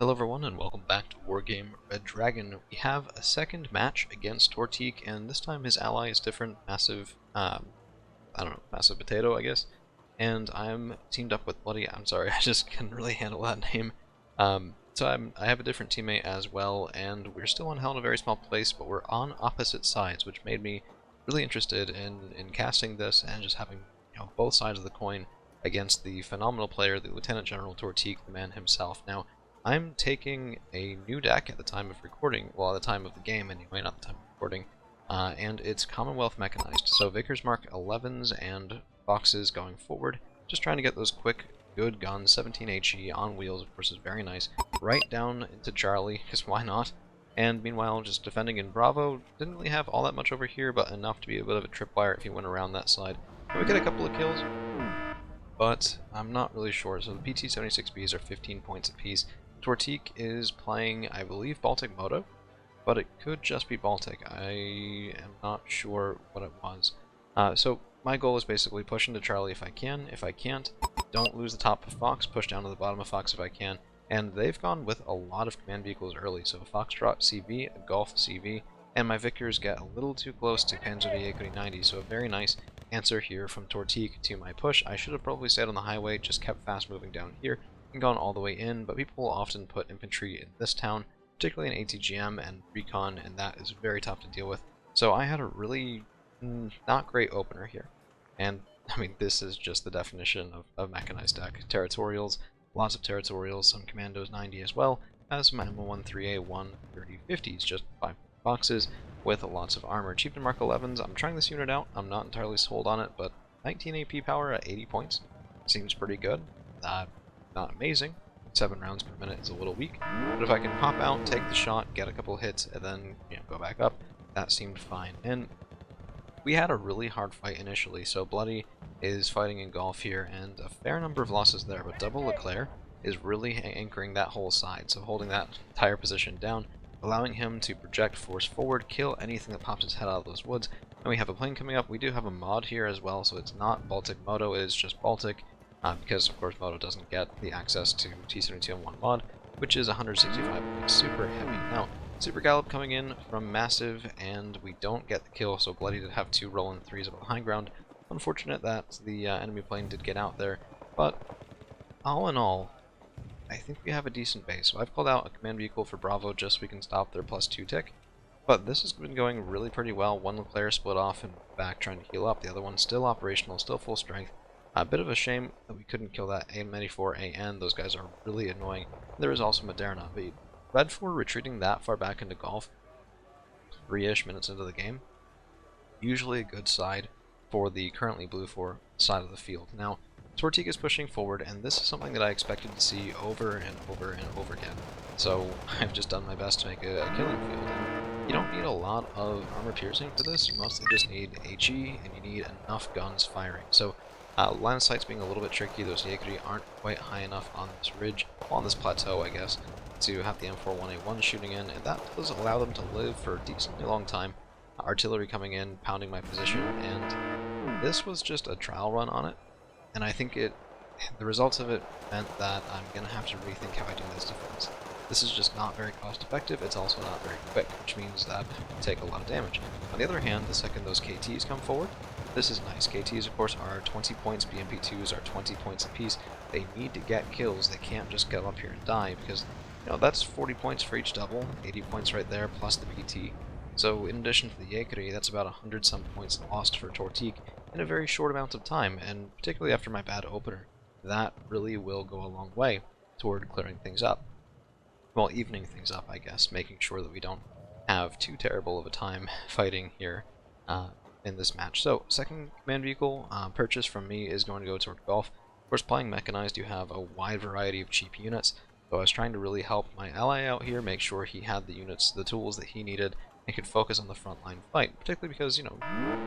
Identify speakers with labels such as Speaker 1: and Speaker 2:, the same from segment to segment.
Speaker 1: Hello everyone and welcome back to Wargame Red Dragon. We have a second match against Tortique, and this time his ally is different, massive, massive potato, I guess. And I'm teamed up with Bloody, I'm sorry, I just couldn't really handle that name. I have a different teammate as well, and we're still on hell in a very small place, but we're on opposite sides, which made me really interested in casting this and just having, both sides of the coin against the phenomenal player, the Lt.Gen Tortique, the man himself. Now, I'm taking a new deck at the time of recording, well, at the time of the game anyway, not the time of recording, and it's Commonwealth Mechanized. So Vickers Mark 11s and boxes going forward, just trying to get those quick, good guns. 17 HE on wheels, of course, is very nice. Right down into Charlie, because why not? And meanwhile, just defending in Bravo. Didn't really have all that much over here, but enough to be a bit of a tripwire if you went around that side. And we get a couple of kills, but I'm not really sure. So the PT-76Bs are 15 points apiece. Tortique is playing, I believe, Baltic Moto, but it could just be Baltic. I am not sure what it was. So my goal is basically push into Charlie if I can. If I can't, don't lose the top of Fox, push down to the bottom of Fox if I can. And they've gone with a lot of command vehicles early, so Foxtrot CV, a Golf CV, and my Vickers get a little too close to Panzer VA 90, so a very nice answer here from Tortique to my push. I should have probably stayed on the highway, just kept fast moving down here and gone all the way in, but people often put infantry in this town, particularly in ATGM and Recon, and that is very tough to deal with. So I had a really not great opener here. And, I mean, this is just the definition of mechanized deck. Territorials, lots of territorials, some Commandos 90 as well, as some Ammo 13A 13050s, just 5 boxes with lots of armor. Chieftain Mark 11s, I'm trying this unit out, I'm not entirely sold on it, but 19 AP power at 80 points seems pretty good. Not amazing. 7 rounds per minute is a little weak, but if I can pop out, take the shot, get a couple hits, and then go back up, that seemed fine. And we had a really hard fight initially, so Bloody is fighting in Golf here, and a fair number of losses there, but Double Leclerc is really anchoring that whole side, so holding that entire position down, allowing him to project force forward, kill anything that pops its head out of those woods. And we have a plane coming up. We do have a mod here as well, so it's not Baltic Moto, it is just Baltic. Because, of course, Moto doesn't get the access to T-72M1 mod, which is 165 points, super heavy. Now, Super Gallop coming in from Massive, and we don't get the kill, so Bloody did have 2 Roland 3s up on the high ground. Unfortunate that the enemy plane did get out there, but all in all, I think we have a decent base. So I've called out a command vehicle for Bravo just so we can stop their +2 tick, but this has been going really pretty well. One Leclerc split off and back trying to heal up, the other one still operational, still full strength. A bit of a shame that we couldn't kill that AM94AN. Those guys are really annoying. There is also Moderna. But Red 4 retreating that far back into Golf, 3-ish minutes into the game, usually a good side for the currently Blue 4 side of the field. Now, Tortique is pushing forward, and this is something that I expected to see over and over and over again. So I've just done my best to make a killing field. And you don't need a lot of armor piercing for this. You mostly just need HE, and you need enough guns firing. So line of sight's being a little bit tricky. Those Yakuri aren't quite high enough on this ridge, on this plateau, I guess, to have the M41A1 shooting in, and that does allow them to live for a decently long time. Artillery coming in, pounding my position, and this was just a trial run on it, and I think the results of it meant that I'm going to have to rethink how I do this defense. This is just not very cost effective, it's also not very quick, which means that I take a lot of damage. On the other hand, the second those KTs come forward, this is nice. KTs, of course, are 20 points, BMP2s are 20 points apiece. They need to get kills, they can't just get up here and die, because, that's 40 points for each double, 80 points right there, plus the PT. So, in addition to the Yakuri, that's about 100-some points lost for Tortique in a very short amount of time, and particularly after my bad opener, that really will go a long way toward clearing things up. Well, evening things up, I guess, making sure that we don't have too terrible of a time fighting here in this match. So, second command vehicle purchase from me is going to go toward Golf. Of course, playing Mechanized, you have a wide variety of cheap units, so I was trying to really help my ally out here, make sure he had the units, the tools that he needed, and could focus on the frontline fight, particularly because,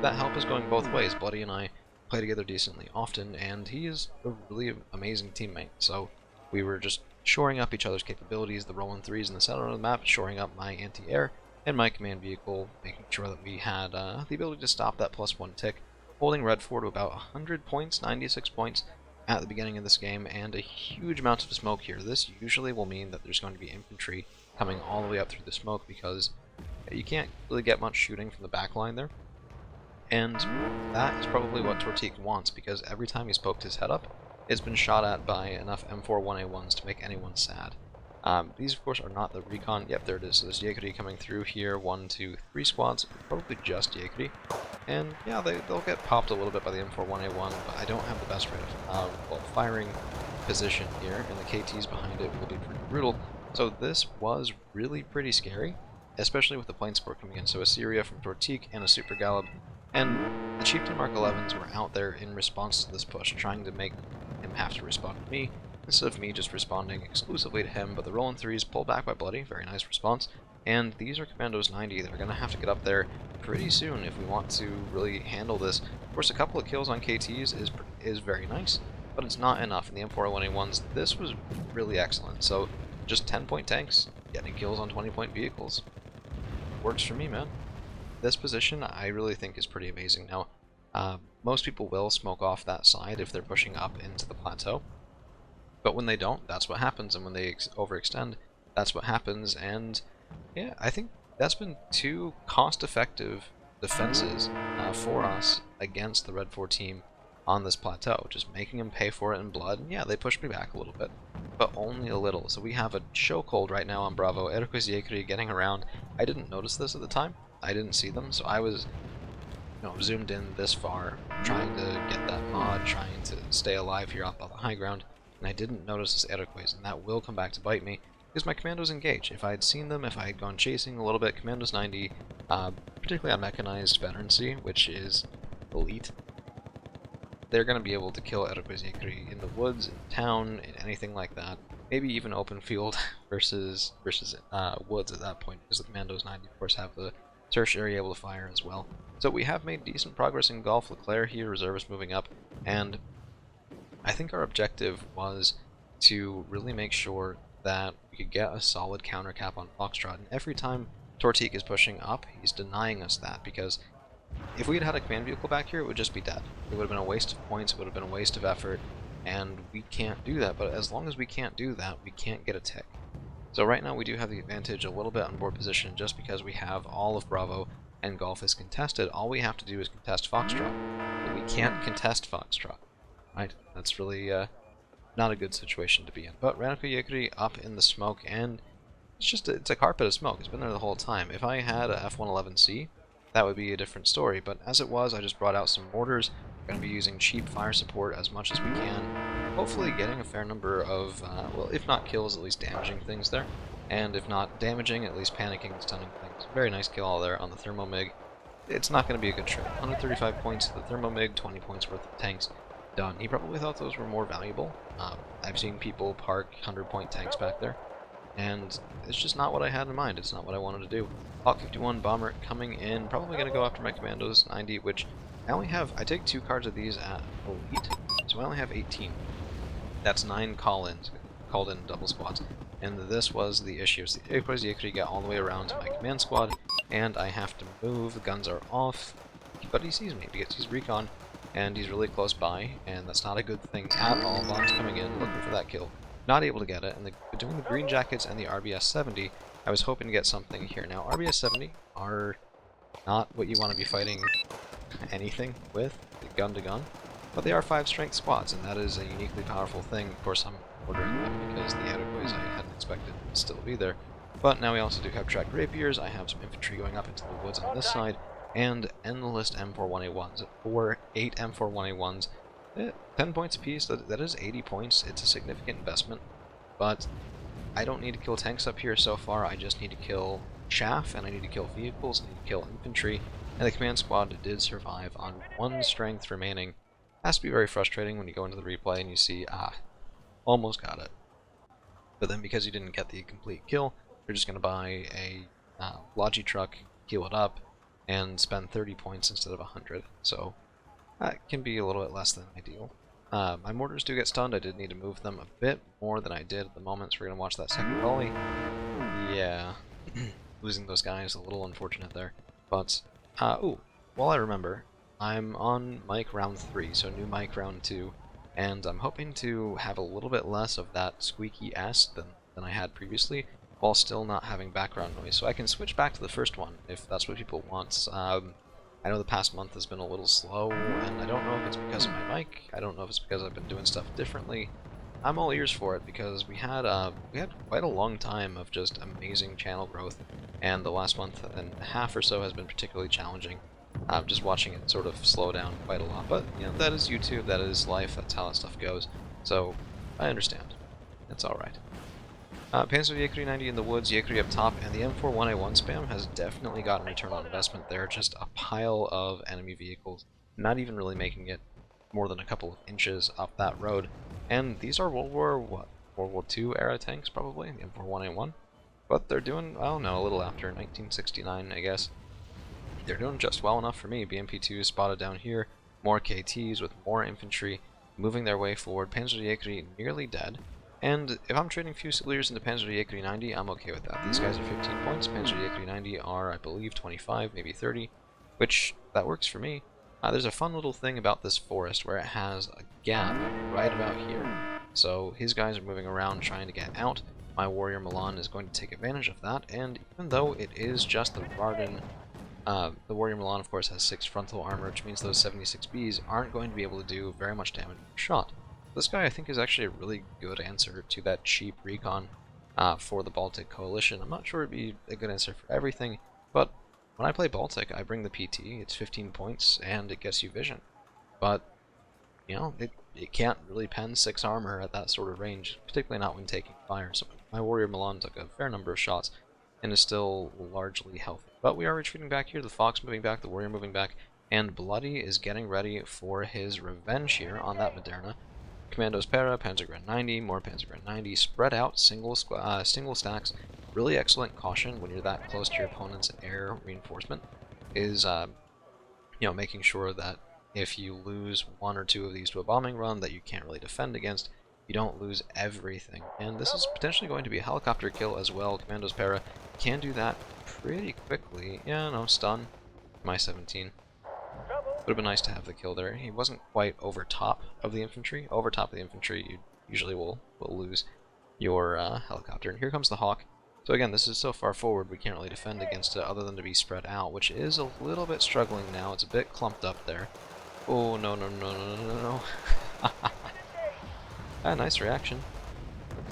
Speaker 1: that help is going both ways. Bloody and I play together decently often, and he is a really amazing teammate, so we were just shoring up each other's capabilities, the Roland 3s in the center of the map, shoring up my anti-air, and my command vehicle, making sure that we had the ability to stop that +1 tick, holding Red 4 to about 100 points, 96 points, at the beginning of this game, and a huge amount of smoke here. This usually will mean that there's going to be infantry coming all the way up through the smoke, because you can't really get much shooting from the back line there. And that is probably what Tortique wants, because every time he's poked his head up, it's been shot at by enough M41A1s to make anyone sad. These, of course, are not the recon. Yep, there it is. So there's Yakuri coming through here. 1, 2, 3 squads. Probably just Yakuri. And yeah, they'll get popped a little bit by the M41A1, but I don't have the best rate of firing position here, and the KTs behind it will be pretty brutal. So this was really pretty scary, especially with the plane support coming in. So Assyria from Tortique and a Super Gallop. And the Chieftain Mark 11s were out there in response to this push, trying to make him have to respond to me, instead of me just responding exclusively to him. But the Rolling 3s pulled back by Bloody, very nice response. And these are Commandos 90 that are going to have to get up there pretty soon if we want to really handle this. Of course, a couple of kills on KTs is very nice, but it's not enough. In the M401A1s, this was really excellent. So just 10-point tanks, getting kills on 20-point vehicles. Works for me, man. This position I really think is pretty amazing. Now, most people will smoke off that side if they're pushing up into the plateau, but when they don't, that's what happens, and when they overextend, that's what happens. And yeah, I think that's been 2 cost-effective defenses for us against the Red 4 team on this plateau, just making them pay for it in blood. And yeah, they pushed me back a little bit, but only a little. So we have a chokehold right now on Bravo. Erquis Yakuri getting around. I didn't notice this at the time. I didn't see them, so I was, zoomed in this far, trying to get that mod, trying to stay alive here up on the high ground, and I didn't notice this Erquis, and that will come back to bite me, because my Commandos engage. If I had seen them, if I had gone chasing a little bit, Commandos 90, particularly on mechanized veterancy, which is elite, they're going to be able to kill Erquis Yakuri in the woods, in town, in anything like that. Maybe even open field versus woods at that point, because the Commandos 90, of course, have the tertiary able to fire as well. So we have made decent progress in Gulf. Leclerc here, reservists moving up, and I think our objective was to really make sure that we could get a solid counter cap on Foxtrot, and every time Tortique is pushing up, he's denying us that, because if we had had a command vehicle back here, it would just be dead. It would have been a waste of points, it would have been a waste of effort, and we can't do that. But as long as we can't do that, we can't get a tick. So right now we do have the advantage a little bit on board position, just because we have all of Bravo and Golf is contested. All we have to do is contest Foxtrot, but we can't contest Foxtrot, right? That's really not a good situation to be in. But Ranoko Yakuri up in the smoke, and it's a carpet of smoke. It's been there the whole time. If I had a F-111C, that would be a different story, but as it was, I just brought out some mortars. We're going to be using cheap fire support as much as we can, hopefully getting a fair number of, well, if not kills, at least damaging things there, and if not damaging, at least panicking and stunning things. Very nice kill all there on the Thermomig. It's not going to be a good trade. 135 points to the Thermomig, 20 points worth of tanks, done. He probably thought those were more valuable. I've seen people park 100-point tanks back there, and it's just not what I had in mind. It's not what I wanted to do. Hawk 51 bomber coming in, probably going to go after my Commandos 90, which I take 2 cards of these at elite, so I only have 18. That's 9 call-ins, called in double squads, and this was the issue. So the Erquis Yakuri get all the way around to my command squad, and I have to move. The guns are off, but he sees me because he's recon, and he's really close by, and that's not a good thing at all. Bombs coming in, looking for that kill. Not able to get it, and between the Green Jackets and the RBS-70, I was hoping to get something here. Now, RBS-70 are not what you want to be fighting anything with, gun-to-gun, but they are 5-strength squads, and that is a uniquely powerful thing. Of course, I'm ordering them because the Adequays I hadn't expected to still be there. But now we also do have tracked rapiers. I have some infantry going up into the woods on this side, and endless M41A1s, 8 M41A1s. 10 points apiece, that is 80 points. It's a significant investment, but I don't need to kill tanks up here so far. I just need to kill chaff, and I need to kill vehicles, I need to kill infantry, and the command squad did survive on 1 strength remaining. Has to be very frustrating when you go into the replay and you see, almost got it. But then because you didn't get the complete kill, you're just going to buy a Logi truck, heal it up, and spend 30 points instead of 100. So that can be a little bit less than ideal. My mortars do get stunned. I did need to move them a bit more than I did at the moment, so we're going to watch that second volley. Yeah, losing those guys, a little unfortunate there. But, ooh, while I remember, I'm on mic round 3, so new mic round 2. and I'm hoping to have a little bit less of that squeaky S than I had previously, while still not having background noise. So I can switch back to the first one if that's what people want. I know the past month has been a little slow, and I don't know if it's because of my mic, I don't know if it's because I've been doing stuff differently. I'm all ears for it because we had quite a long time of just amazing channel growth, and the last month and a half or so has been particularly challenging. Just watching it sort of slow down quite a lot, but you know, that is YouTube, that is life, that's how that stuff goes. So I understand. It's all right. Panzer Yekri 90 in the woods, Yekri up top, and the M41A1 spam has definitely gotten return on investment there. Just a pile of enemy vehicles, not even really making it more than a couple of inches up that road. And these are World War II era tanks, probably, the M41A1. But they're doing, I don't know, a little after 1969, I guess. They're doing just well enough for me. BMP-2 spotted down here, more KTs with more infantry, moving their way forward. Panzer Yekri nearly dead. And if I'm trading Fusiliers into Panzer Yekri 90, I'm okay with that. These guys are 15 points, Panzer Yekri 90 are, I believe, 25, maybe 30, which, that works for me. There's a fun little thing about this forest where it has a gap right about here. So his guys are moving around trying to get out. My warrior Milan is going to take advantage of that, and even though it is just the Varden, the warrior Milan, of course, has 6 frontal armor, which means those 76Bs aren't going to be able to do very much damage per shot. This guy, I think, is actually a really good answer to that cheap recon for the Baltic Coalition. I'm not sure it'd be a good answer for everything, but when I play Baltic, I bring the PT, it's 15 points, and it gets you vision. But, you know, it can't really pen 6 armor at that sort of range, particularly not when taking fire. So my warrior Milan took a fair number of shots, and is still largely healthy. But we are retreating back here, the Fox moving back, the warrior moving back, and Bloody is getting ready for his revenge here on that Moderna. Commandos Para, Panzergren 90, more Panzergren 90, spread out, single stacks. Really excellent caution when you're that close to your opponent's air reinforcement is, you know, making sure that if you lose 1 or 2 of these to a bombing run that you can't really defend against, you don't lose everything. And this is potentially going to be a helicopter kill as well. Commandos Para can do that pretty quickly. Yeah, no, stun. My 17. Would have been nice to have the kill there. He wasn't quite over top of the infantry. Over top of the infantry, you usually will lose your helicopter. And here comes the Hawk. So again, this is so far forward, we can't really defend against it other than to be spread out, which is a little bit struggling now. It's a bit clumped up there. Oh, no, no, no, no, no, no. Nice reaction.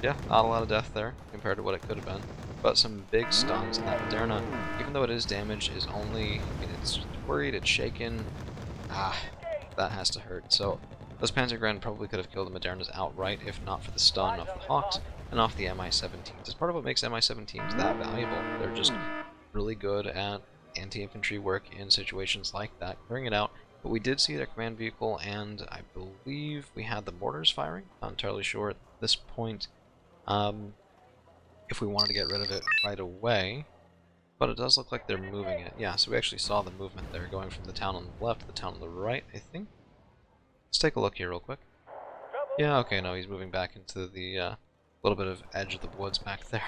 Speaker 1: Yeah, not a lot of death there compared to what it could have been. But some big stuns, and that Moderna, even though it is damaged, is only, I mean, it's worried, it's shaken. That has to hurt. So those Panzergren probably could have killed the Modernas outright if not for the stun off the Hawks and off the Mi-17s. It's part of what makes Mi-17s that valuable. They're just really good at anti-infantry work in situations like that, clearing it out. But we did see their command vehicle, and I believe we had the mortars firing. Not entirely sure at this point if we wanted to get rid of it right away. But it does look like they're moving it. Yeah, so we actually saw the movement there, going from the town on the left to the town on the right, I think. Let's take a look here real quick. Yeah, okay, no, he's moving back into the little bit of edge of the woods back there.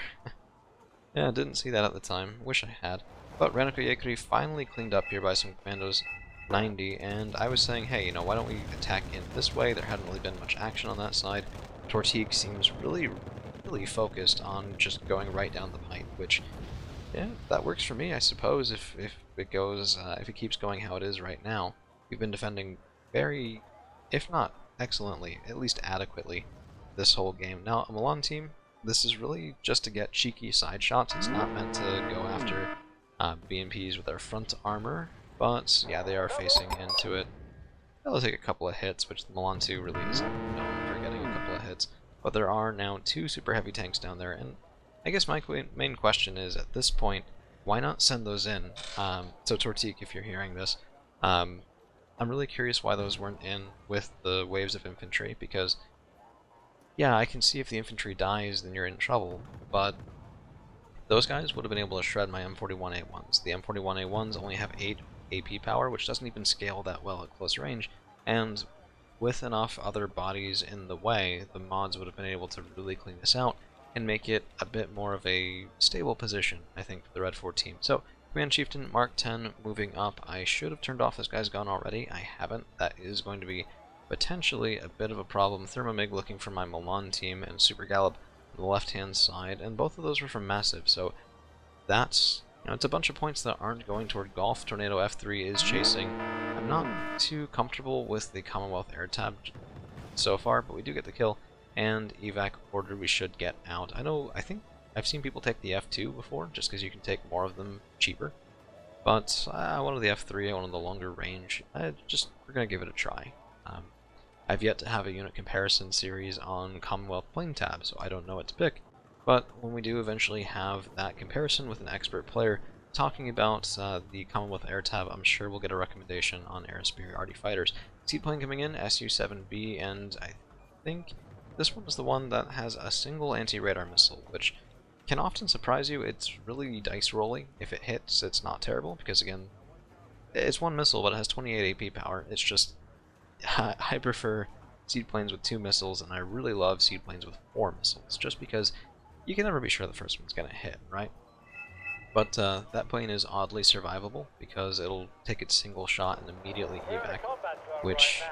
Speaker 1: Yeah, didn't see that at the time. Wish I had. But Renako Yekri finally cleaned up here by some Commandos 90, and I was saying, hey, you know, why don't we attack in this way? There hadn't really been much action on that side. Tortique seems really focused on just going right down the pipe, which, yeah, that works for me, I suppose, if it goes, if it keeps going how it is right now. We've been defending very, if not excellently, at least adequately this whole game. Now, a Milan team, this is really just to get cheeky side shots. It's not meant to go after BMPs with their front armor, but yeah, they are facing into it. They'll take a couple of hits, which the Milan 2 really isn't known for getting a couple of hits. But there are now 2 super heavy tanks down there, and I guess my main question is, at this point, why not send those in? So Tortique, if you're hearing this, I'm really curious why those weren't in with the waves of infantry, because, yeah, I can see if the infantry dies, then you're in trouble, but those guys would have been able to shred my M41A1s. The M41A1s only have 8 AP power, which doesn't even scale that well at close range, and with enough other bodies in the way, the mods would have been able to really clean this out and make it a bit more of a stable position, I think, for the Red 4 team. So, Command Chieftain, Mark 10, moving up. I should have turned off this guy's gun already. I haven't. That is going to be potentially a bit of a problem. Thermomig looking for my Milan team, and Super Gallop on the left-hand side, and both of those were from Massive, so that's, it's a bunch of points that aren't going toward Golf. Tornado F3 is chasing. I'm not too comfortable with the Commonwealth air tab so far, but we do get the kill, and evac order we should get out. I think I've seen people take the F2 before, just because you can take more of them cheaper, but I wanted the F3, I wanted the longer range. We're going to give it a try. I've yet to have a unit comparison series on Commonwealth plane tab, so I don't know what to pick. But when we do eventually have that comparison with an expert player talking about the Commonwealth air tab, I'm sure we'll get a recommendation on air superiority fighters. Seaplane coming in, Su-7B, and I think this one is the one that has a single anti-radar missile, which can often surprise you. It's really dice rolling. If it hits, it's not terrible, because again, it's one missile, but it has 28 AP power. It's just, I prefer seaplanes with 2 missiles, and I really love seaplanes with 4 missiles, just because you can never be sure the first one's going to hit, right? But that plane is oddly survivable, because it'll take its single shot and immediately evac, which,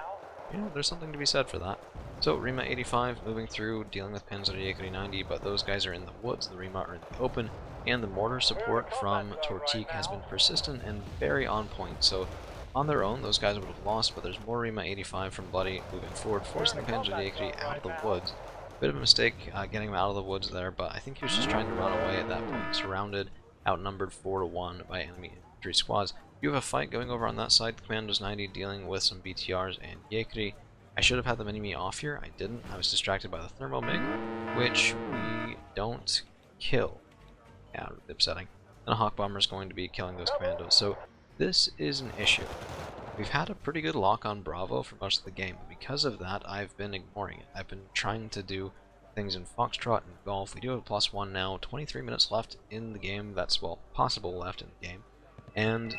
Speaker 1: there's something to be said for that. So, Rima 85 moving through, dealing with Panzerjäger 90, but those guys are in the woods, the Rima are in the open, and the mortar support from Tortique has been persistent and very on point. So, on their own, those guys would have lost, but there's more Rima 85 from Bloody moving forward, forcing the Panzerjäger out of the woods. Bit of a mistake getting him out of the woods there, but I think he was just trying to run away at that point, surrounded, outnumbered 4-1 by enemy infantry squads. You have a fight going over on that side, Commandos 90 dealing with some BTRs and Jägeri. I should have had the mini-me off here, I didn't. I was distracted by the Thermomig, which we don't kill. Yeah, really upsetting. And a Hawk Bomber is going to be killing those commandos, so this is an issue. We've had a pretty good lock on Bravo for most of the game, but because of that, I've been ignoring it. I've been trying to do things in Foxtrot and Golf. We do have a +1 now, 23 minutes left in the game. That's, well, possible left in the game. And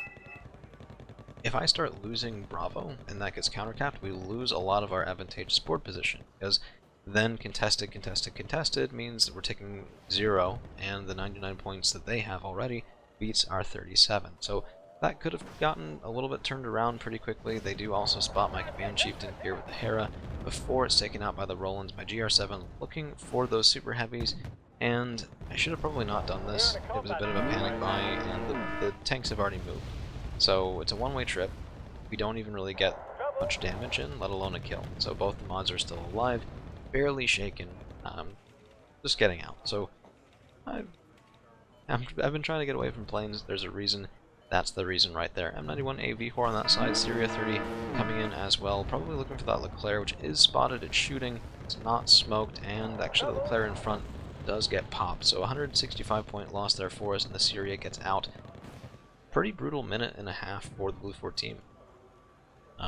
Speaker 1: if I start losing Bravo, and that gets countercapped, we lose a lot of our advantageous board position, because then contested, contested, contested means that we're taking 0, and the 99 points that they have already beats our 37. So that could have gotten a little bit turned around pretty quickly. They do also spot my command chieftain here with the Hera before it's taken out by the Rolands. My GR7 looking for those super heavies, and I should have probably not done this. It was a bit of a panic buy, and the tanks have already moved. So it's a one-way trip. We don't even really get much damage in, let alone a kill. So both the mods are still alive, barely shaken, just getting out. So I've been trying to get away from planes. There's a reason. That's the reason right there. M91 AV4 on that side, Syria 30 coming in as well, probably looking for that Leclerc, which is spotted, it's shooting, it's not smoked, and actually the Leclerc in front does get popped. So 165 point loss there for us, and the Syria gets out. Pretty brutal minute and a half for the Blue 4 team.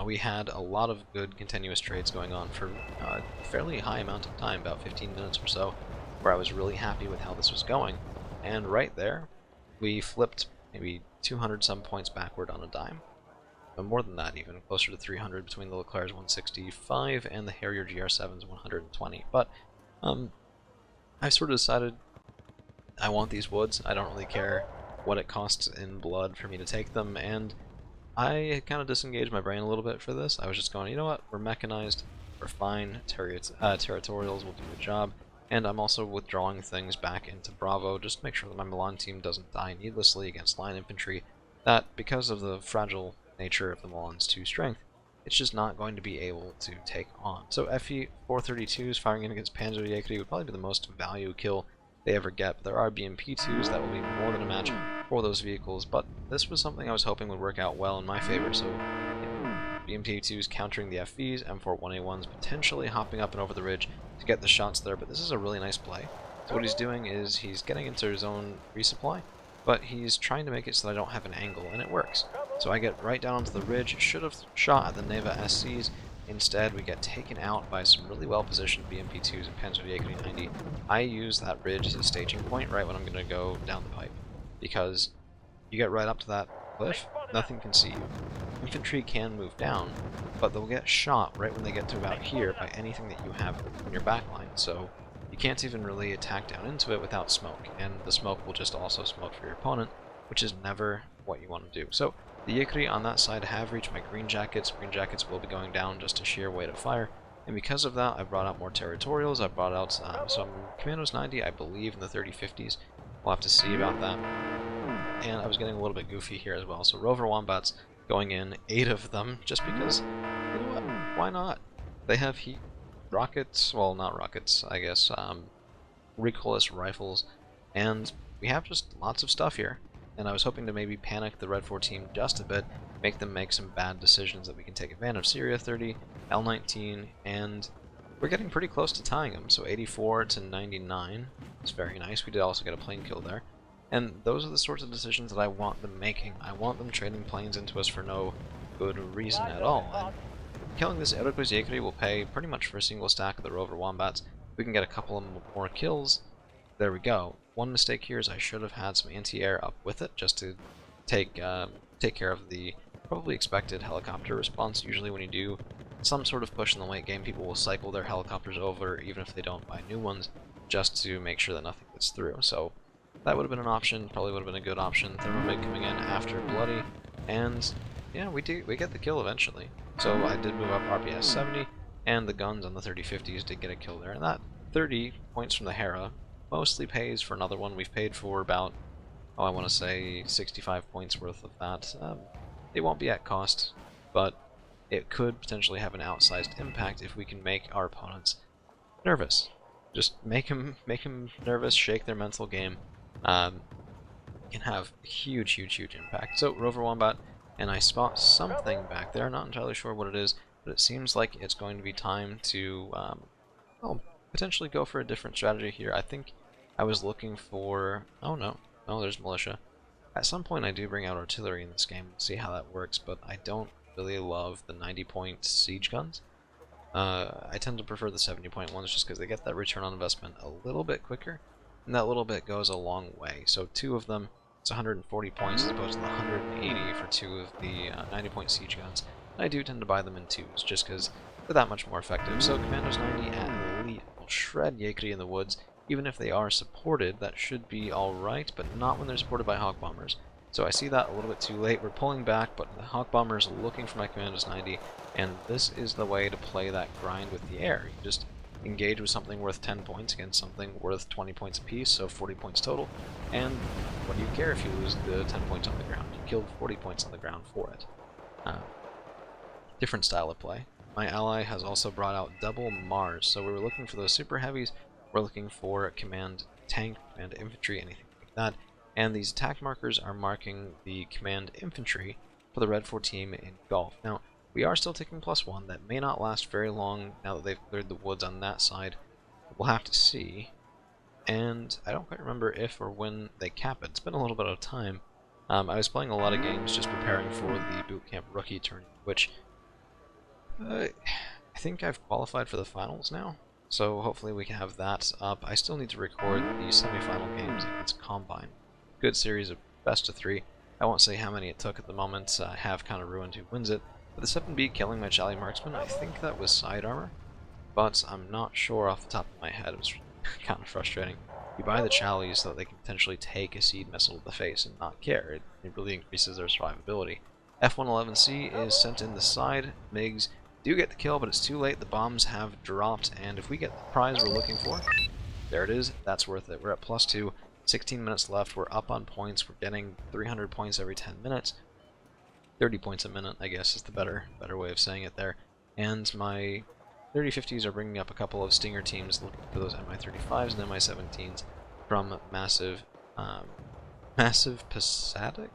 Speaker 1: We had a lot of good continuous trades going on for a fairly high amount of time, about 15 minutes or so, where I was really happy with how this was going. And right there, we flipped maybe 200 some points backward on a dime. But more than that even, closer to 300 between the Leclerc's 165 and the Harrier GR7's 120. But I sort of decided I want these woods. I don't really care what it costs in blood for me to take them, and I kind of disengaged my brain a little bit for this. I was just going, you know what, we're mechanized, we're fine, territorials will do the job, and I'm also withdrawing things back into Bravo, just to make sure that my Milan team doesn't die needlessly against line infantry, that because of the fragile nature of the Milan's 2 strength, it's just not going to be able to take on. So FE 432s firing in against Panzerjäger would probably be the most value kill they ever get, but there are BMP2s that will be more than a match for those vehicles, but this was something I was hoping would work out well in my favor. So BMP2s countering the FVs, M41A1s potentially hopping up and over the ridge to get the shots there, but this is a really nice play. So what he's doing is he's getting into his own resupply, but he's trying to make it so that I don't have an angle, and it works. So I get right down onto the ridge, should have shot at the Neva SCs. Instead, we get taken out by some really well-positioned BMP2s and Panzerjäger 90. I use that ridge as a staging point right when I'm going to go down the pipe, because you get right up to that cliff, nothing can see you. Infantry can move down, but they'll get shot right when they get to about here by anything that you have in your backline, so you can't even really attack down into it without smoke, and the smoke will just also smoke for your opponent, which is never what you want to do. So The Yikri on that side have reached my green jackets. Green jackets will be going down just a sheer weight of fire. And because of that, I brought out more territorials. I brought out some Commandos 90, I believe, in the 3050s. We'll have to see about that. And I was getting a little bit goofy here as well. So Rover Wombats going in, 8 of them, just because, you know what, why not? They have heat rockets, well, not rockets, I guess, recoilless rifles, and we have just lots of stuff here. And I was hoping to maybe panic the Red 4 team just a bit, make them make some bad decisions that we can take advantage of. Syria 30, L19, and we're getting pretty close to tying them. So 84 to 99, it's very nice. We did also get a plane kill there. And those are the sorts of decisions that I want them making. I want them trading planes into us for no good reason at all. And killing this Iroquois Yekri will pay pretty much for a single stack of the Rover Wombats. We can get a couple of more kills. There we go. One mistake here is I should have had some anti-air up with it, just to take care of the probably expected helicopter response. Usually when you do some sort of push in the late game, people will cycle their helicopters over, even if they don't buy new ones, just to make sure that nothing gets through. So that would have been an option, probably would have been a good option. Thermomig coming in after Bloody, and yeah, we get the kill eventually. So I did move up RPS 70, and the guns on the 3050s did get a kill there, and that 30 points from the Hera mostly pays for another one. We've paid for about, oh, I want to say 65 points worth of that. It won't be at cost, but it could potentially have an outsized impact if we can make our opponents nervous. Just make them nervous, shake their mental game. Can have huge impact. So Rover Wombat, and I spot something back there. Not entirely sure what it is, but it seems like it's going to be time to potentially go for a different strategy here. I think I was looking for... oh no, there's militia. At some point I do bring out artillery in this game, see how that works, but I don't really love the 90-point siege guns. I tend to prefer the 70-point ones just because they get that return on investment a little bit quicker, and that little bit goes a long way. So 2 of them, it's 140 points as opposed to the 180 for 2 of the 90-point siege guns. And I do tend to buy them in 2s just because they're that much more effective. So Commandos 90 at elite will shred Yekri in the woods. Even if they are supported, that should be alright, but not when they're supported by Hawk Bombers. So I see that a little bit too late. We're pulling back, but the Hawk Bombers are looking for my Commandos 90, and this is the way to play that grind with the air. You just engage with something worth 10 points against something worth 20 points apiece, so 40 points total, and what do you care if you lose the 10 points on the ground? You killed 40 points on the ground for it. Different style of play. My ally has also brought out double Mars, so we were looking for those super heavies, we're looking for command tank, command infantry, anything like that, and these attack markers are marking the command infantry for the Red 4 team in Gulf. Now, we are still taking +1. That may not last very long now that they've cleared the woods on that side. We'll have to see. And I don't quite remember if or when they cap it. It's been a little bit of time. I was playing a lot of games just preparing for the boot camp rookie tournament, which I think I've qualified for the finals now. So hopefully we can have that up. I still need to record the semi-final games against Combine. Good series of best of 3. I won't say how many it took at the moment. I have kind of ruined who wins it. But the 7B killing my Charlie Marksman, I think that was side armor, but I'm not sure off the top of my head. It was kind of frustrating. You buy the Charlies so that they can potentially take a seed missile to the face and not care. It really increases their survivability. F-111C is sent in the side. MiGs do get the kill, but it's too late. The bombs have dropped, and if we get the prize we're looking for, there it is. That's worth it. We're at +2. 16 minutes left. We're up on points. We're getting 300 points every 10 minutes. 30 points a minute, I guess, is the better way of saying it there. And my 3050s are bringing up a couple of Stinger teams looking for those Mi-35s and Mi-17s from Massive Pathetic?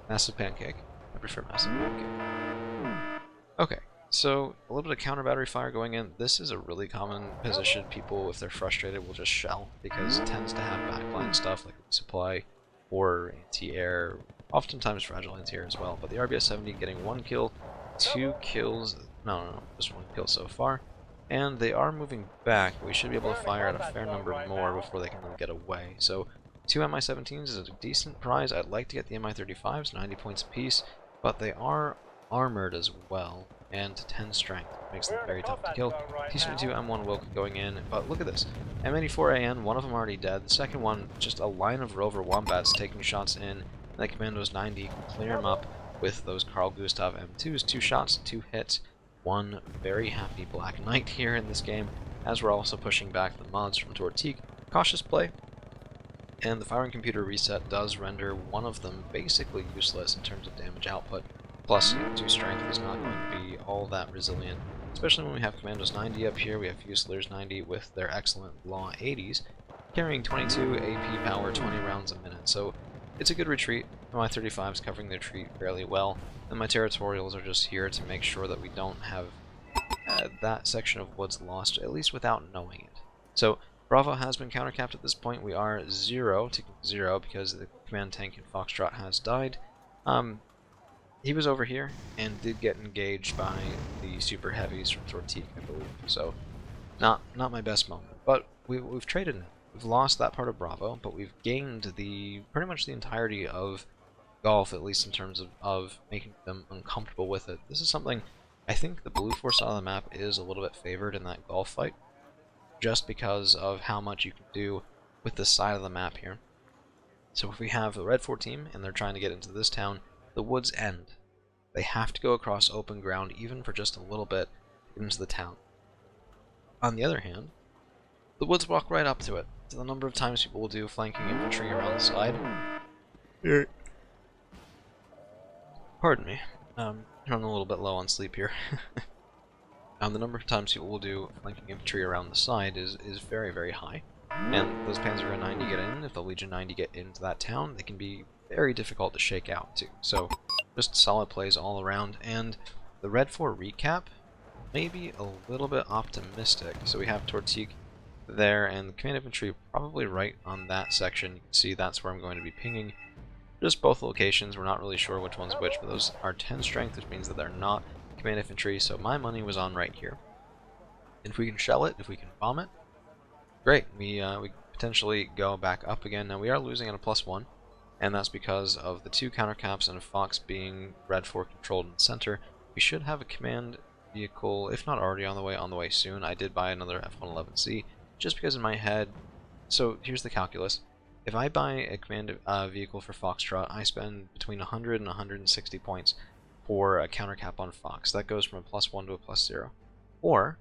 Speaker 1: Massive Pancake. I prefer Massive Pancake. Okay, so a little bit of counter battery fire going in. This is a really common position. People, if they're frustrated, will just shell because it tends to have backline stuff like resupply or anti-air. Oftentimes fragile anti-air as well, but the RBS-70 getting 1 kill, 2 kills, no, just 1 kill so far, and they are moving back. We should be able to fire at a fair number more before they can get away. So 2 Mi-17s is a decent prize. I'd like to get the Mi-35s, 90 points apiece, but they are armored as well, and 10 strength. Makes them very tough to kill. T-72 M1 Wilk going in, but look at this. M84AN, one of them already dead. The second one, just a line of Rover Wombats taking shots in. that Commandos 90 can clear him up with those Carl Gustav M2s, 2 shots, 2 hits, one very happy Black Knight here in this game, as we're also pushing back the mods from Tortique. Cautious play, and the firing computer reset does render one of them basically useless in terms of damage output, plus 2 strength is not going to be all that resilient, especially when we have Commandos 90 up here. We have Fusiliers 90 with their excellent Law 80s, carrying 22 AP power, 20 rounds a minute, so it's a good retreat. My 35 is covering the retreat fairly well, and my Territorials are just here to make sure that we don't have that section of woods lost, at least without knowing it. So Bravo has been countercapped at this point. We are 0 to 0 because the command tank in Foxtrot has died. He was over here and did get engaged by the super heavies from Tortique, I believe. So not my best moment, but we've traded now. We've lost that part of Bravo, but we've gained pretty much the entirety of Golf, at least in terms of making them uncomfortable with it. This is something I think the blue force side of the map is a little bit favored in that Golf fight, just because of how much you can do with this side of the map here. So if we have the red 4 team and they're trying to get into this town, the woods end. They have to go across open ground even for just a little bit into the town. On the other hand, the woods walk right up to it. So the number of times people will do flanking infantry around the side. Here. Pardon me. I'm a little bit low on sleep here. The number of times people will do flanking infantry around the side is very, very high. And those Panzer 90 get in, if the Legion 90 get into that town, they can be very difficult to shake out too. So just solid plays all around, and the Red 4 recap may be a little bit optimistic. So we have Tortique there, and the command infantry probably right on that section. You can see that's where I'm going to be pinging. Just both locations, we're not really sure which one's which, but those are 10 strength, which means that they're not command infantry, so my money was on right here. And if we can shell it, if we can bomb it, great. We potentially go back up again. Now we are losing at a +1, and that's because of the 2 countercaps and a Fox being Red 4 controlled in the center. We should have a command vehicle, if not already on the way soon. I did buy another F-111C, just because in my head, so here's the calculus. If I buy a command vehicle for Foxtrot, I spend between 100 and 160 points for a countercap on Fox. That goes from a +1 to a +0. Or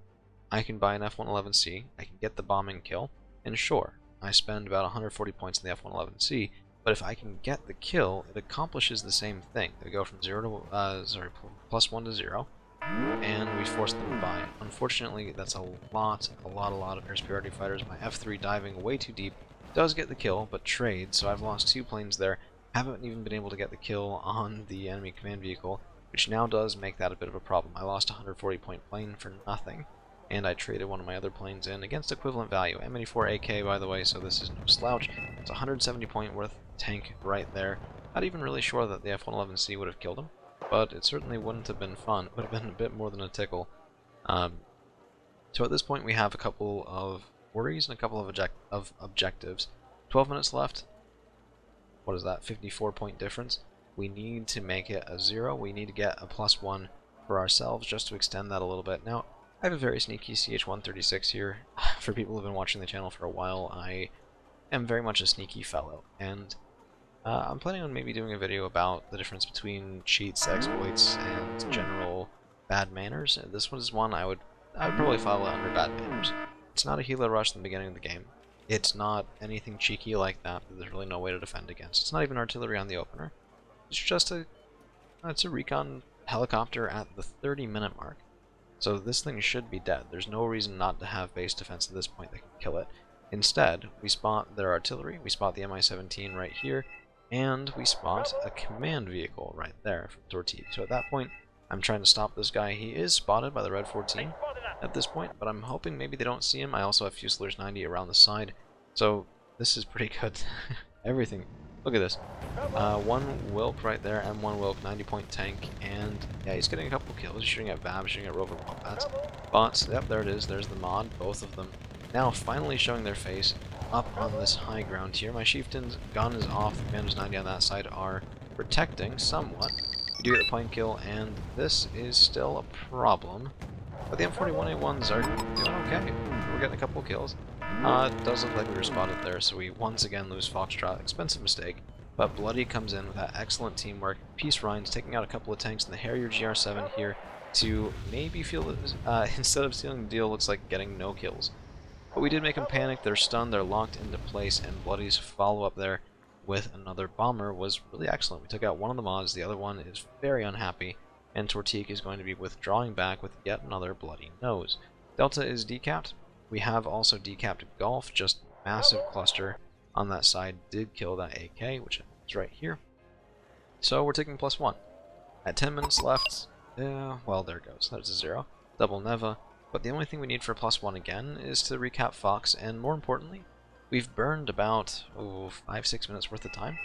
Speaker 1: I can buy an F-111C, I can get the bombing kill, and sure, I spend about 140 points in the F-111C, but if I can get the kill, it accomplishes the same thing. They go from +1 to 0, and we force them to buy. Unfortunately, that's a lot of air superiority fighters. My F3 diving way too deep does get the kill, but trades, so I've lost 2 planes there. Haven't even been able to get the kill on the enemy command vehicle, which now does make that a bit of a problem. I lost a 140 point plane for nothing, and I traded one of my other planes in against equivalent value. M84 AK, by the way, so this is no slouch. It's a 170 point worth tank right there. Not even really sure that the F-111C would have killed him, but it certainly wouldn't have been fun. It would have been a bit more than a tickle. So at this point we have a couple of worries and a couple of objectives. 12 minutes left. What is that? 54 point difference. We need to make it a 0. We need to get a +1 for ourselves just to extend that a little bit. Now, I have a very sneaky CH-136 here. For people who've been watching the channel for a while, I am very much a sneaky fellow, and I'm planning on maybe doing a video about the difference between cheats, exploits, and general bad manners. And this one is one I would probably follow under bad manners. It's not a helo rush in the beginning of the game. It's not anything cheeky like that there's really no way to defend against. It's not even artillery on the opener. It's just it's a recon helicopter at the 30-minute mark. So this thing should be dead. There's no reason not to have base defense at this point that can kill it. Instead, we spot their artillery, we spot the Mi-17 right here, and we spot a command vehicle right there from Tortique. So at that point, I'm trying to stop this guy. He is spotted by the Red 14 at this point, but I'm hoping maybe they don't see him. I also have Fusiliers 90 around the side, so this is pretty good. Everything. Look at this. One Wilk right there, M1 Wilk, 90 point tank, and yeah, he's getting a couple kills. He's shooting at Vab, shooting at Rover Wombats. Bots, yep, there it is. There's the mod, both of them. Now finally showing their face up on this high ground here. My Chieftain's gun is off. The Commandos 90 on that side are protecting somewhat. We do get the plane kill, and this is still a problem. But the M41A1s are doing okay. We're getting a couple kills. It does look like we were spotted there, so we once again lose Foxtrot. Expensive mistake. but Bloody comes in with that excellent teamwork. Peace Ryan's taking out a couple of tanks in the Harrier GR7 here to maybe feel that instead of sealing the deal, looks like getting no kills. But we did make them panic, they're stunned, they're locked into place, and Bloody's follow-up there with another bomber was really excellent. We took out one of the mods, the other one is very unhappy, and Tortique is going to be withdrawing back with yet another bloody nose. Delta is decapped. We have also decapped Golf, just massive cluster on that side did kill that AK, which is right here. So we're taking +1. At 10 minutes left, well, there it goes. That's a 0. Double Neva. But the only thing we need for +1 again is to recap Fox, and more importantly, we've burned about 5-6 minutes worth of time,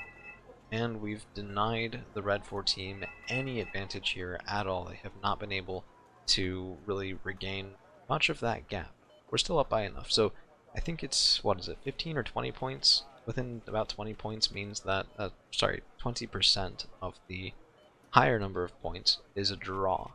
Speaker 1: and we've denied the Red 4 team any advantage here at all. They have not been able to really regain much of that gap. We're still up by enough, so I think it's, what is it, 15 or 20 points? Within about 20 points means that, 20% of the higher number of points is a draw.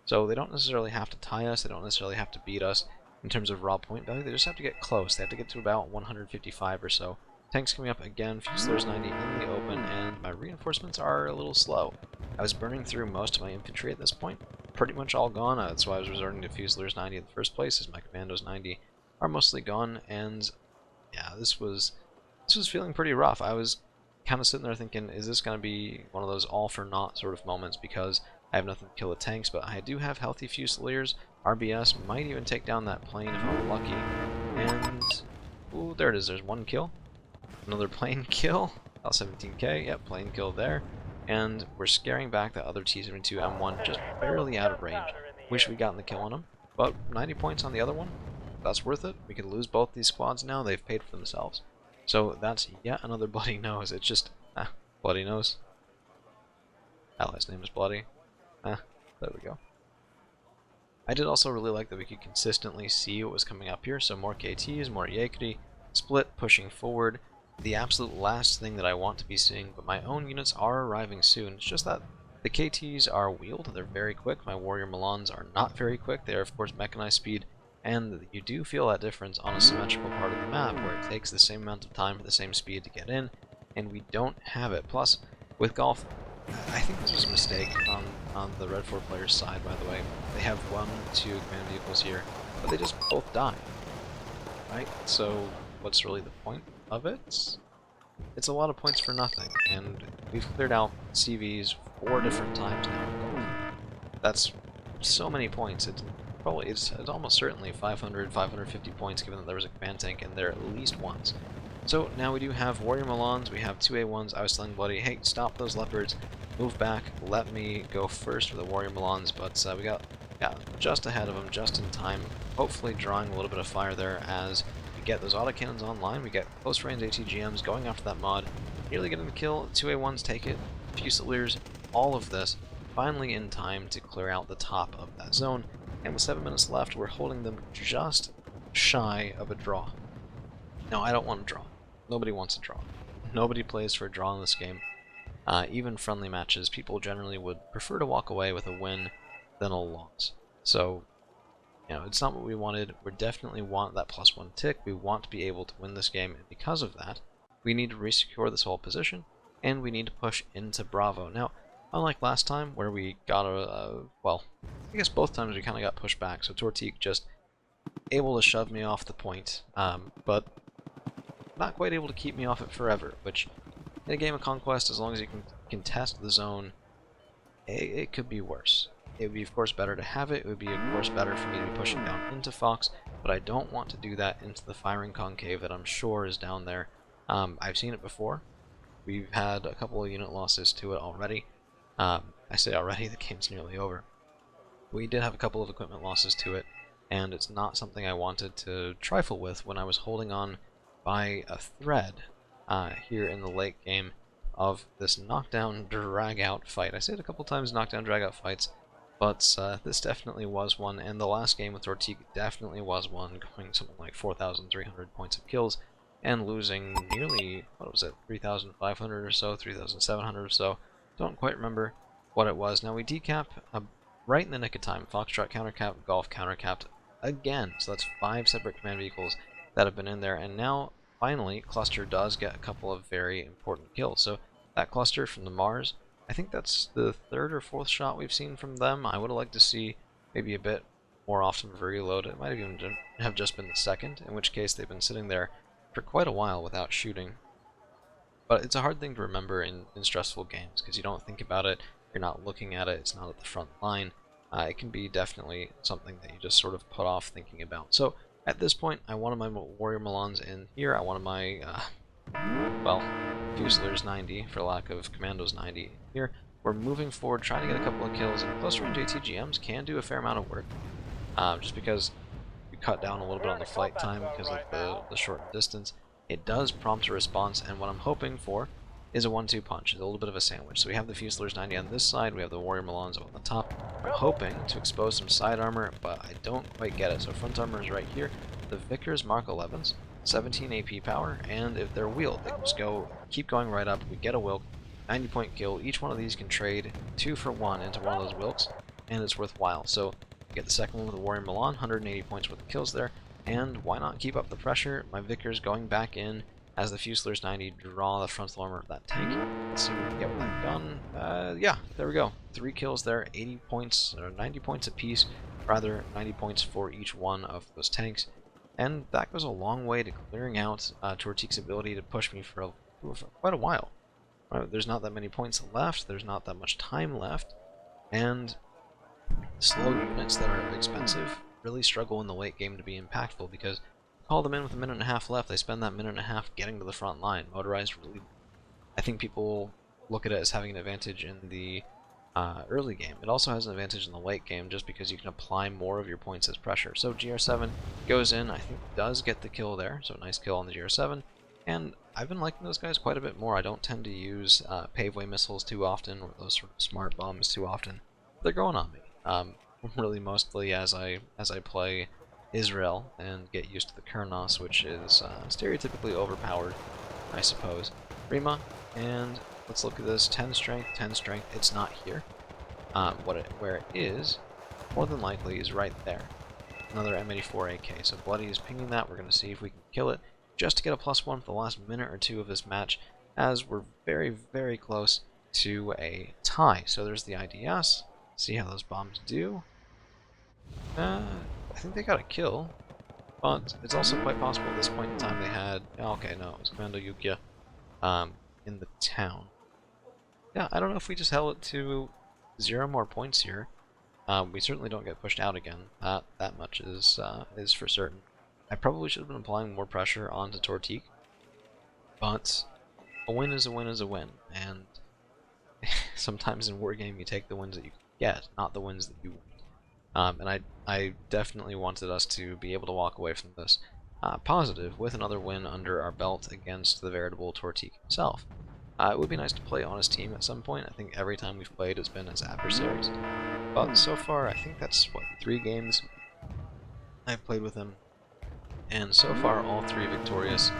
Speaker 1: So they don't necessarily have to tie us, they don't necessarily have to beat us in terms of raw point value, they just have to get close. They have to get to about 155 or so. Tanks coming up again, Fusiliers 90 in the open, and my reinforcements are a little slow. I was burning through most of my infantry at this point, pretty much all gone. That's why I was resorting to Fusiliers 90 in the first place, as my Commandos 90 are mostly gone, and yeah, this was feeling pretty rough. I was kind of sitting there thinking, is this going to be one of those all for naught sort of moments, because I have nothing to kill the tanks, but I do have healthy Fusiliers. RBS might even take down that plane if I'm lucky. And, ooh, there it is, there's one kill. Another plane kill. L17K, yep, plane kill there. And we're scaring back that other T-72 M1 just barely out of range. Wish we'd gotten the kill on him, but 90 points on the other one. That's worth it. We could lose both these squads now, they've paid for themselves. So that's yet another bloody nose. It's just, bloody nose. Ally's name is Bloody. There we go. I did also really like that we could consistently see what was coming up here, so more KTs, more Yakri, split, pushing forward. The absolute last thing that I want to be seeing, but my own units are arriving soon. It's just that the KTs are wheeled, they're very quick. My Warrior Milans are not very quick. They are, of course, mechanized speed, and you do feel that difference on a symmetrical part of the map, where it takes the same amount of time for the same speed to get in, and we don't have it. Plus, with Golf, I think this was a mistake on the Red 4 player's side, by the way. They have 1-2 command vehicles here, but they just both die. Right? So, what's really the point of it? It's a lot of points for nothing, and we've cleared out CVs 4 different times now. That's so many points. It's almost certainly 500, 550 points, given that there was a command tank in there at least once. So now we do have Warrior Milans, we have 2 A1s, I was telling Bloody, hey, stop those leopards, move back, let me go first with the Warrior Milans, but we got just ahead of them, just in time, hopefully drawing a little bit of fire there as we get those autocannons online, we get close range ATGMs going after that mod, nearly getting the kill, 2 A1s take it, Fusiliers, all of this, finally in time to clear out the top of that zone, and with 7 minutes left, we're holding them just shy of a draw. Now, I don't want to draw. Nobody wants to draw. Nobody plays for a draw in this game. Even friendly matches, people generally would prefer to walk away with a win than a loss. So, it's not what we wanted. We definitely want that +1 tick. We want to be able to win this game, and because of that, we need to resecure this whole position, and we need to push into Bravo. Now, unlike last time, where we got well, I guess both times we kind of got pushed back, so Tortique just able to shove me off the point, but not quite able to keep me off it forever, which in a game of Conquest, as long as you can contest the zone, it could be worse. It would be, of course, better to have it. It would be, of course, better for me to be pushing down into Fox, but I don't want to do that into the firing concave that I'm sure is down there. I've seen it before. We've had a couple of unit losses to it already. I say already, the game's nearly over. We did have a couple of equipment losses to it, and it's not something I wanted to trifle with when I was holding on by a thread here in the late game of this knockdown drag-out fight. I say it a couple times, knockdown drag-out fights, but this definitely was one, and the last game with Tortique definitely was one, going something like 4,300 points of kills, and losing nearly, what was it, 3,500 or so, 3,700 or so. Don't quite remember what it was. Now we decap right in the nick of time. Foxtrot countercapped, Golf countercapped again, so that's 5 separate command vehicles that have been in there, and now finally Cluster does get a couple of very important kills. So that cluster from the Mars, I think that's the third or fourth shot we've seen from them. I would have liked to see maybe a bit more often of a reload. It might have even have just been the second, in which case they've been sitting there for quite a while without shooting. But it's a hard thing to remember in stressful games, because you don't think about it, you're not looking at it, it's not at the front line. It can be definitely something that you just sort of put off thinking about. So at this point, I wanted my Warrior Milans in here, I wanted my, well, Fusiliers 90, for lack of Commandos 90 here. We're moving forward, trying to get a couple of kills, and close range ATGMs can do a fair amount of work, just because you cut down a little bit on the flight time because of the short distance. It does prompt a response, and what I'm hoping for is a 1-2 punch, a little bit of a sandwich. So we have the Fusiliers 90 on this side, we have the Warrior Milans on the top. I'm hoping to expose some side armor, but I don't quite get it. So front armor is right here. The Vickers Mark 11s, 17 AP power, and if they're wheeled, they can just keep going right up. We get a Wilk, 90-point kill. Each one of these can trade 2 for 1 into one of those Wilks, and it's worthwhile. So get the second one with the Warrior Milan, 180 points worth of kills there, and why not keep up the pressure? My Vickers going back in as the Fusiliers 90 draw the frontal armor of that tank. Let's see what we can get with that gun. Yeah, there we go. 3 kills there, 80 points, or 90 points apiece, rather 90 points for each one of those tanks. And that goes a long way to clearing out Tortique's ability to push me for quite a while. There's not that many points left, there's not that much time left, and slow units that are expensive really struggle in the late game to be impactful, because call them in with a minute and a half left, they spend that minute and a half getting to the front line. Motorized really, I think people look at it as having an advantage in the early game. It also has an advantage in the late game just because you can apply more of your points as pressure. So GR7 goes in, I think does get the kill there, so nice kill on the GR7. And I've been liking those guys quite a bit more. I don't tend to use paveway missiles too often, or those sort of smart bombs too often. They're growing on me. Really mostly as I play Israel and get used to the Kurnos, which is stereotypically overpowered, I suppose. Rima, and let's look at this. 10 strength, 10 strength. It's not here. Where it is, more than likely, is right there. Another M84 AK. So Bloody is pinging that. We're going to see if we can kill it, just to get a +1 for the last minute or two of this match, as we're very, very close to a tie. So there's the IDS. See how those bombs do. I think they got a kill, but it's also quite possible at this point in time they had... Oh, okay, no, it was Commando Yukya in the town. Yeah, I don't know if we just held it to 0 more points here. We certainly don't get pushed out again. That much is for certain. I probably should have been applying more pressure onto Tortique, but a win is a win is a win, and sometimes in Wargame you take the wins that you get, not the wins that you want. And I definitely wanted us to be able to walk away from this positive with another win under our belt against the veritable Tortique himself. It would be nice to play on his team at some point. I think every time we've played it's been as adversaries. But so far, I think that's, what, 3 games I've played with him. And so far, all 3 victorious.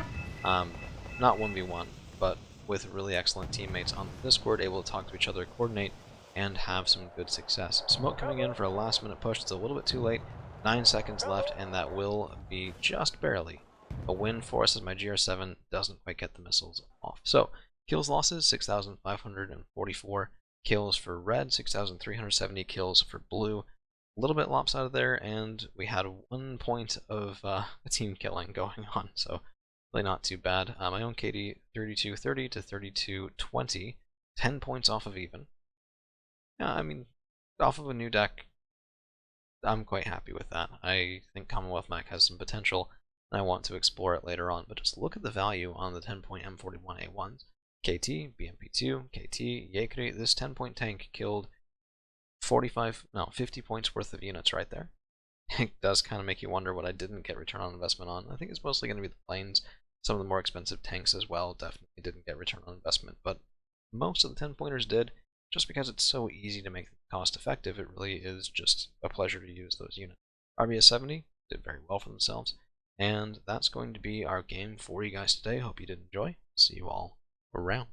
Speaker 1: Not 1v1, but with really excellent teammates on the Discord, able to talk to each other, coordinate, and have some good success. Smoke coming in for a last-minute push. It's a little bit too late. 9 seconds left, and that will be just barely a win for us, as my GR7 doesn't quite get the missiles off. So, kills losses, 6,544 kills for red, 6,370 kills for blue. A little bit lopsided there, and we had 1 point of a team killing going on, so really not too bad. My own KD 3230 to 3220, 10 points off of even. Yeah, I mean, off of a new deck, I'm quite happy with that. I think Commonwealth Mech has some potential, and I want to explore it later on, but just look at the value on the 10-point M41A1s. KT, BMP2, KT, Yekri, this 10-point tank killed 50 points worth of units right there. It does kind of make you wonder what I didn't get return on investment on. I think it's mostly going to be the planes. Some of the more expensive tanks as well definitely didn't get return on investment, but most of the 10-pointers did, just because it's so easy to make them cost effective. It really is just a pleasure to use those units. RBS 70 did very well for themselves, and that's going to be our game for you guys today. Hope you did enjoy. See you all around.